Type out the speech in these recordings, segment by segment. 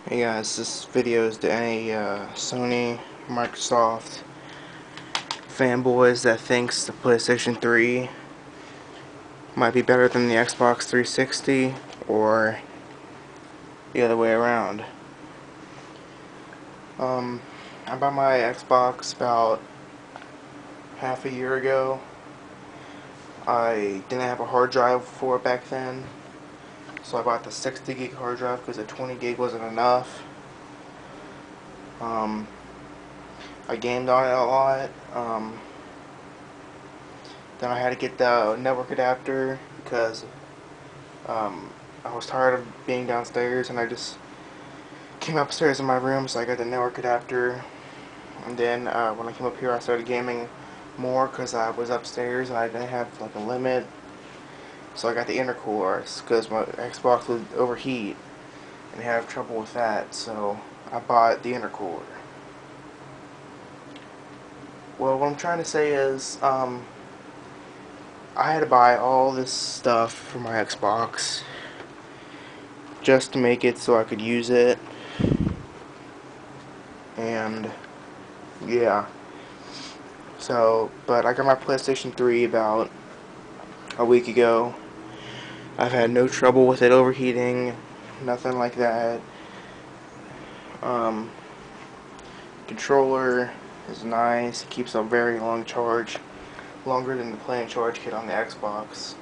Hey guys, this video is to any Sony, Microsoft fanboys that thinks the PlayStation 3 might be better than the Xbox 360 or the other way around. I bought my Xbox about half a year ago. I didn't have a hard drive for it back then, so I bought the 60 gig hard drive because the 20 gig wasn't enough. I gamed on it a lot. Then I had to get the network adapter because I was tired of being downstairs, and I just came upstairs in my room, so I got the network adapter. And then when I came up here, I started gaming more because I was upstairs and I didn't have like a limit. So I got the intercoolers because my Xbox would overheat and have trouble with that. So I bought the intercooler. Well, what I'm trying to say is, I had to buy all this stuff for my Xbox just to make it so I could use it. And yeah. So, but I got my PlayStation 3 about a week ago. I've had no trouble with it overheating, nothing like that. Controller is nice. It keeps a very long charge, longer than the play-in charge kit on the Xbox.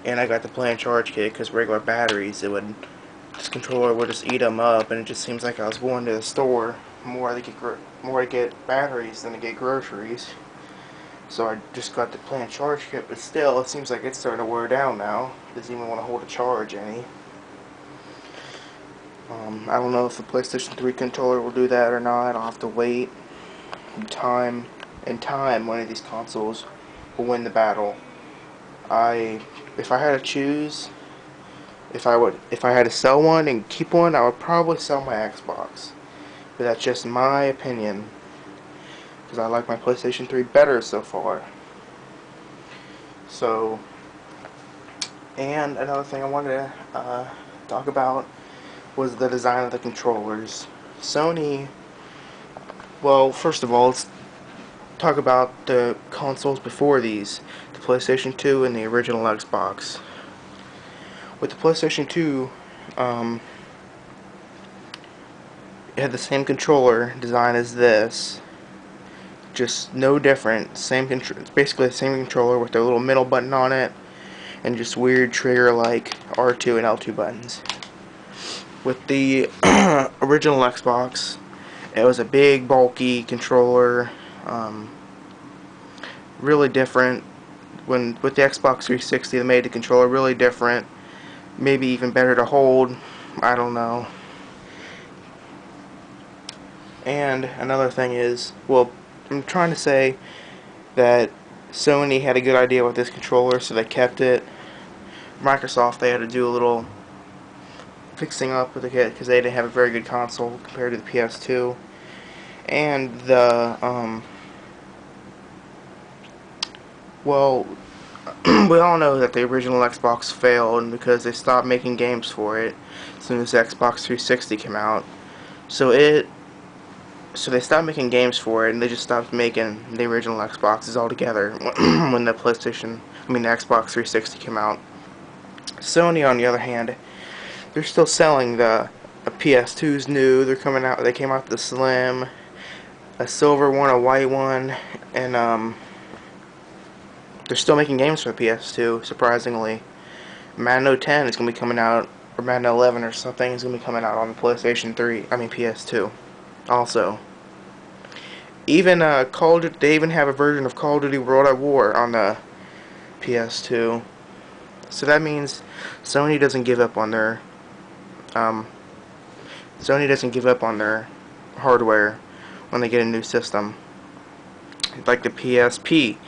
And I got the play-in charge kit because regular batteries, this controller would just eat them up, and it just seems like I was going to the store more to get batteries than to get groceries. So I just got the play-in charge kit, but still, it seems like it's starting to wear down now. It doesn't even want to hold a charge any. I don't know if the PlayStation 3 controller will do that or not. I'll have to wait. In time, one of these consoles will win the battle. If I had to choose, if I had to sell one and keep one, I would probably sell my Xbox. But that's just my opinion, because I like my PlayStation 3 better so far. So, and another thing I wanted to talk about was the design of the controllers. Sony, well, first of all, let's talk about the consoles before these, the PlayStation 2 and the original Xbox. With the PlayStation 2, it had the same controller design as this, just no different. It's basically the same controller with a little middle button on it, and just weird trigger like R2 and L2 buttons. With the original Xbox, it was a big, bulky controller, really different. With the Xbox 360, they made the controller really different, maybe even better to hold. I don't know. And another thing is, well, I'm trying to say that Sony had a good idea with this controller, so they kept it. Microsoft, they had to do a little fixing up with the kit because they didn't have a very good console compared to the PS2. And well, we all know that the original Xbox failed because they stopped making games for it as soon as the Xbox 360 came out. So they stopped making games for it, and they just stopped making the original Xboxes altogether when the Xbox 360 came out. Sony, on the other hand, they're still selling the PS2's new. They came out with the Slim, a silver one, a white one, and they're still making games for the PS2. Surprisingly, Madden 10 is gonna be coming out, or Madden 11 or something is gonna be coming out on the PlayStation 3. PS2. Also, even they even have a version of Call of Duty World at War on the PS2. So that means Sony doesn't give up on their hardware when they get a new system. Like the PSP,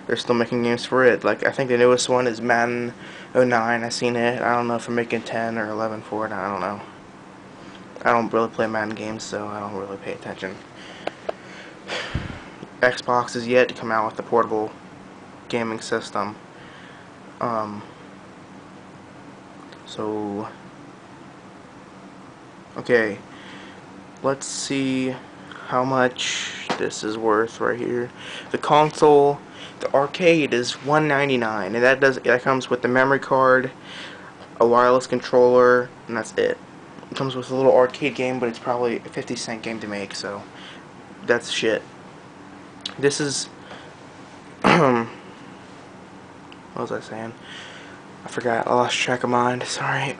they're still making games for it. Like, I think the newest one is Madden 09. I've seen it. I don't know if they're making 10 or 11 for it. I don't know. I don't really play Madden games, so I don't really pay attention. Xbox is yet to come out with a portable gaming system. So, okay, let's see how much this is worth right here. The console, the arcade is $199, and that comes with the memory card, a wireless controller, and that's it. It comes with a little arcade game, but it's probably a 50-cent game to make, so that's shit. This is what was I saying? I forgot. I lost track of mind. Sorry.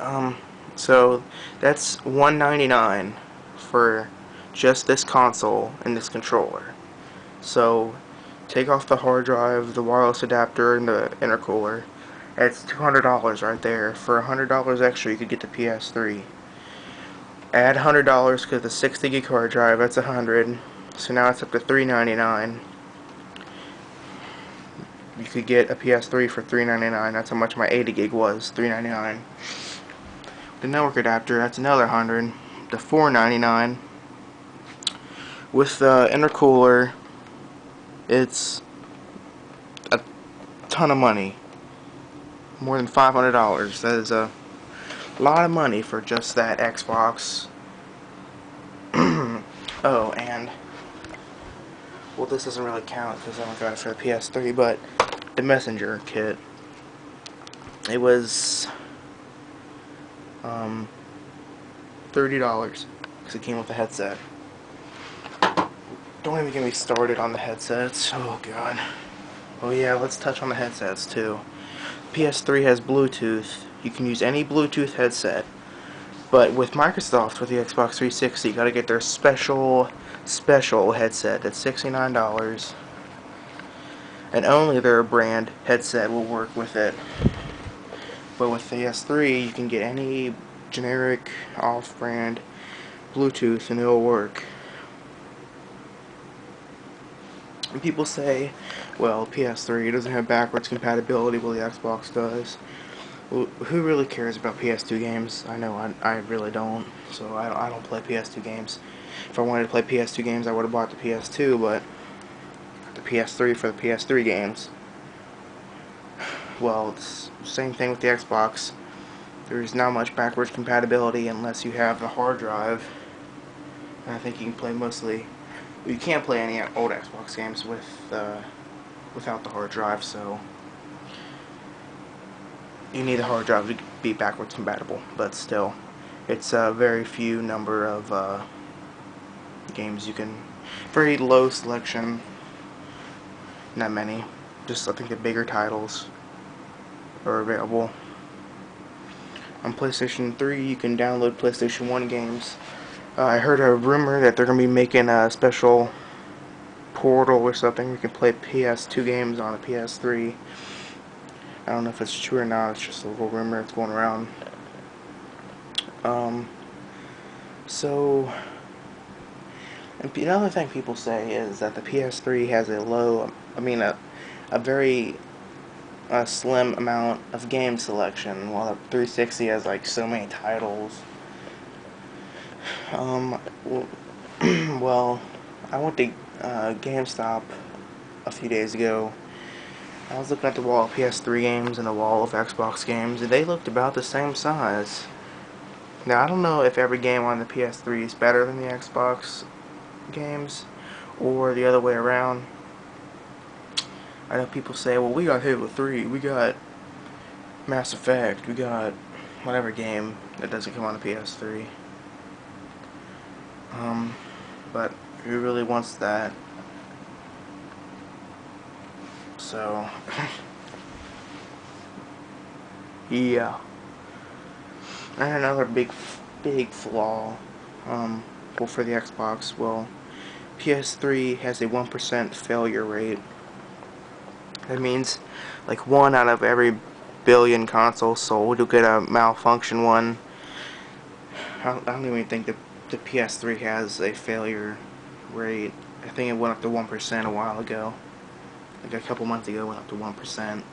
So that's $199 for just this console and this controller. So take off the hard drive, the wireless adapter, and the intercooler. It's $200 right there. For $100 extra, you could get the PS3. Add $100 because the 60 gig hard drive. That's $100. So now it's up to $399. You could get a PS3 for $399. That's how much my 80 gig was, $399. The network adapter, that's another $100, the $499. With the intercooler, it's a ton of money, more than $500. That is a lot of money for just that Xbox. Oh, and well, this doesn't really count because I haven't got it for the PS3, but the Messenger kit, it was $30 because it came with a headset. Don't even get me started on the headsets. Oh god. Oh yeah, let's touch on the headsets too. PS3 has Bluetooth. You can use any Bluetooth headset. But with Microsoft, with the Xbox 360, you gotta get their special headset. That's $69. And only their brand headset will work with it. But with the PS3, you can get any generic off-brand Bluetooth and it'll work. And people say, well, PS3 doesn't have backwards compatibility, well, the Xbox does. Well, who really cares about PS2 games? I know I really don't. So I don't play PS2 games. If I wanted to play PS2 games, I would have bought the PS2, but the PS3 for the PS3 games. Well, it's the same thing with the Xbox. There's not much backwards compatibility unless you have the hard drive. And I think you can play mostly. You can't play any old Xbox games without the hard drive, so you need the hard drive to be backwards compatible. But still, it's a very few number of games you can. Very low selection. Not many. Just I think the bigger titles are available. On PlayStation 3, you can download PlayStation 1 games. I heard a rumor that they're going to be making a special portal or something. You can play PS2 games on a PS3. I don't know if it's true or not. It's just a little rumor that's going around. So, and another thing people say is that the PS3 has a very slim amount of game selection, while the 360 has like so many titles. Well, I went to GameStop a few days ago. I was looking at the wall of PS3 games and the wall of Xbox games, and they looked about the same size. Now, I don't know if every game on the PS3 is better than the Xbox games, or the other way around. I know people say, well, we got Halo 3, we got Mass Effect, we got whatever game that doesn't come on the PS3. But who really wants that? So, yeah. And another big flaw, well, for the Xbox, well, PS3 has a 1% failure rate. That means, like, 1 out of every billion consoles sold, you'll get a malfunction one. I don't even think the PS3 has a failure rate. I think it went up to 1% a while ago. Like a couple months ago, it went up to 1%.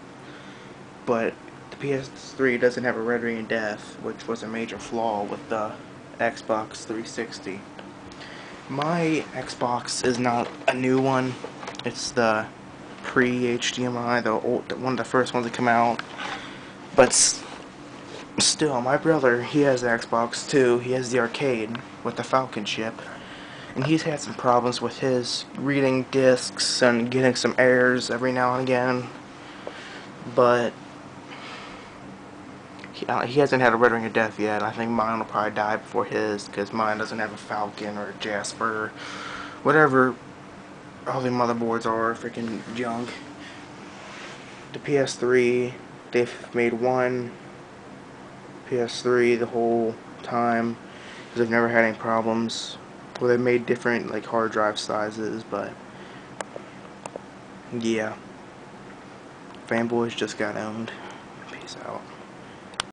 But the PS3 doesn't have a rendering depth, which was a major flaw with the Xbox 360. My Xbox is not a new one. It's the pre-HDMI, one of the first ones that come out. But still, my brother, he has the Xbox too. He has the arcade with the Falcon chip. and he's had some problems with his reading discs and getting some errors every now and again. But he hasn't had a Red Ring of Death yet. I think mine will probably die before his, because mine doesn't have a Falcon or a Jasper, whatever all the motherboards are freaking junk. The PS3, they've made one PS3 the whole time, because they've never had any problems. Well, they've made different like hard drive sizes, but yeah, fanboys just got owned. Peace out.